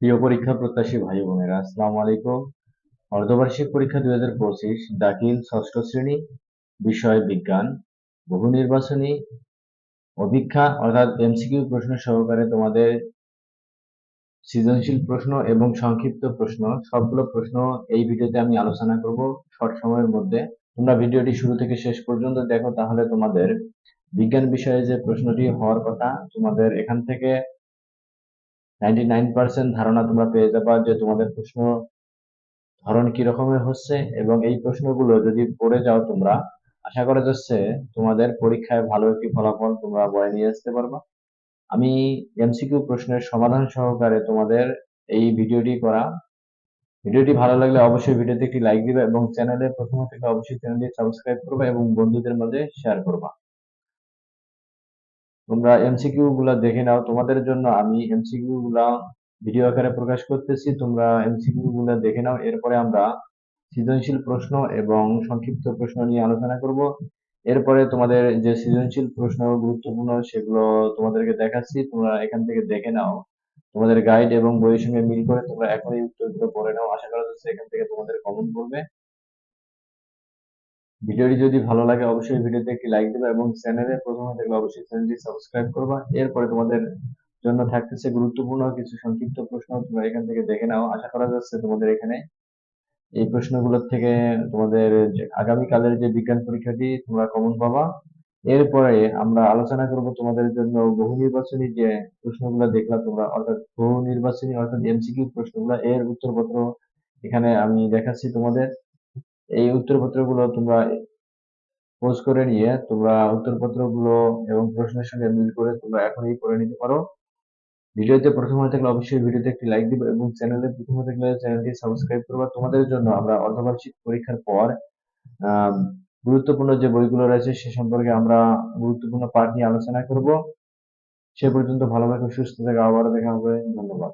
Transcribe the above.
প্রিয় পরীক্ষা প্রত্যাশী ভাই বোনেরা, আসসালামু আলাইকুম। অর্ধবার্ষিক পরীক্ষা 2025 দাখিল ষষ্ঠ শ্রেণী, বিষয় বিজ্ঞান, বহু নির্বাচনী অভিক্ষা অর্থাৎ এমসিকিউ প্রশ্ন সহকারে তোমাদের সৃজনশীল প্রশ্ন এবং সংক্ষিপ্ত প্রশ্ন সবগুলো প্রশ্ন এই ভিডিওতে আমি আলোচনা করব শর্ট সময়ের মধ্যে। তোমরা ভিডিওটি শুরু থেকে শেষ পর্যন্ত দেখো, তাহলে তোমাদের বিজ্ঞান বিষয়ে যে প্রশ্নটি হওয়ার কথা তোমাদের এখান থেকে 99% ধারণা তোমরা পেয়ে যাবা যে তোমাদের প্রশ্ন ধরন কি রকমের হচ্ছে, এবং এই প্রশ্নগুলো যদি পড়ে যাও তোমরা, আশা করা যাচ্ছে তোমাদের পরীক্ষায় ভালো একটি ফলাফল তোমরা বয়ে নিয়ে আসতে পারবা। আমি এমসিকিউ প্রশ্নের সমাধান সহকারে তোমাদের এই ভিডিওটি করা। ভিডিওটি ভালো লাগলে অবশ্যই ভিডিওতে একটি লাইক দিবে এবং চ্যানেলে প্রথম থেকে অবশ্যই চ্যানেলটি সাবস্ক্রাইব করবে এবং বন্ধুদের মাঝে শেয়ার করবা। তোমরা এমসিকিউ গুলা দেখে নাও, তোমাদের জন্য আমি এমসিকিউ গুলা ভিডিও আকারে প্রকাশ করতেছি, তোমরা এমসিকিউ গুলা দেখে নাও। এরপরে আমরা সৃজনশীল প্রশ্ন এবং সংক্ষিপ্ত প্রশ্ন নিয়ে আলোচনা করব। এরপরে তোমাদের যে সৃজনশীল প্রশ্ন গুরুত্বপূর্ণ সেগুলো তোমাদেরকে দেখাচ্ছি, তোমরা এখান থেকে দেখে নাও। তোমাদের গাইড এবং বইয়ের সঙ্গে মিল করে তোমরা এখনই উত্তরগুলো পড়ে নাও, আশা করা যাচ্ছে এখান থেকে তোমাদের কমন পড়বে। ভিডিওটি যদি ভালো লাগে অবশ্যই ভিডিওতে একটি লাইক দেবে এবং চ্যানেলে প্রথম থাকলে অবশ্যই চ্যানেলটি সাবস্ক্রাইব করবা। এরপরে তোমাদের জন্য থাকতেছে গুরুত্বপূর্ণ কিছু সংক্ষিপ্ত প্রশ্ন, তোমরা এখান থেকে দেখে নাও। আশা করা যাচ্ছে তোমাদের এখানে এই প্রশ্নগুলোর থেকে তোমাদের যে আগামীকালের যে বিজ্ঞান পরীক্ষাটি তোমরা কমন পাবা। এরপরে আমরা আলোচনা করব তোমাদের জন্য বহু নির্বাচনী যে প্রশ্নগুলো দেখলা তোমরা, অর্থাৎ বহু নির্বাচনী অর্থাৎ এমসিকিউ প্রশ্নগুলো, এর উত্তরপত্র এখানে আমি দেখাচ্ছি তোমাদের। এই উত্তরপত্রগুলো তোমরা পোজ করে নিয়ে তোমরা উত্তরপত্রগুলো এবং প্রশ্নের সঙ্গে মিল করে তোমরা এখনই করে নিতে পারো। ভিডিওতে প্রথম হয়ে থাকলে অবশ্যই ভিডিওতে একটি লাইক দিবে এবং চ্যানেলে প্রথম হয়ে থাকলে চ্যানেলটি সাবস্ক্রাইব করবা। তোমাদের জন্য আমরা অর্ধবার্ষিক পরীক্ষার পর আহ গুরুত্বপূর্ণ যে বইগুলো রয়েছে সে সম্পর্কে আমরা গুরুত্বপূর্ণ পাঠ নিয়ে আলোচনা করব। সে পর্যন্ত ভালো থাকো, সুস্থ থাকো, আবারও দেখা হবে। ধন্যবাদ।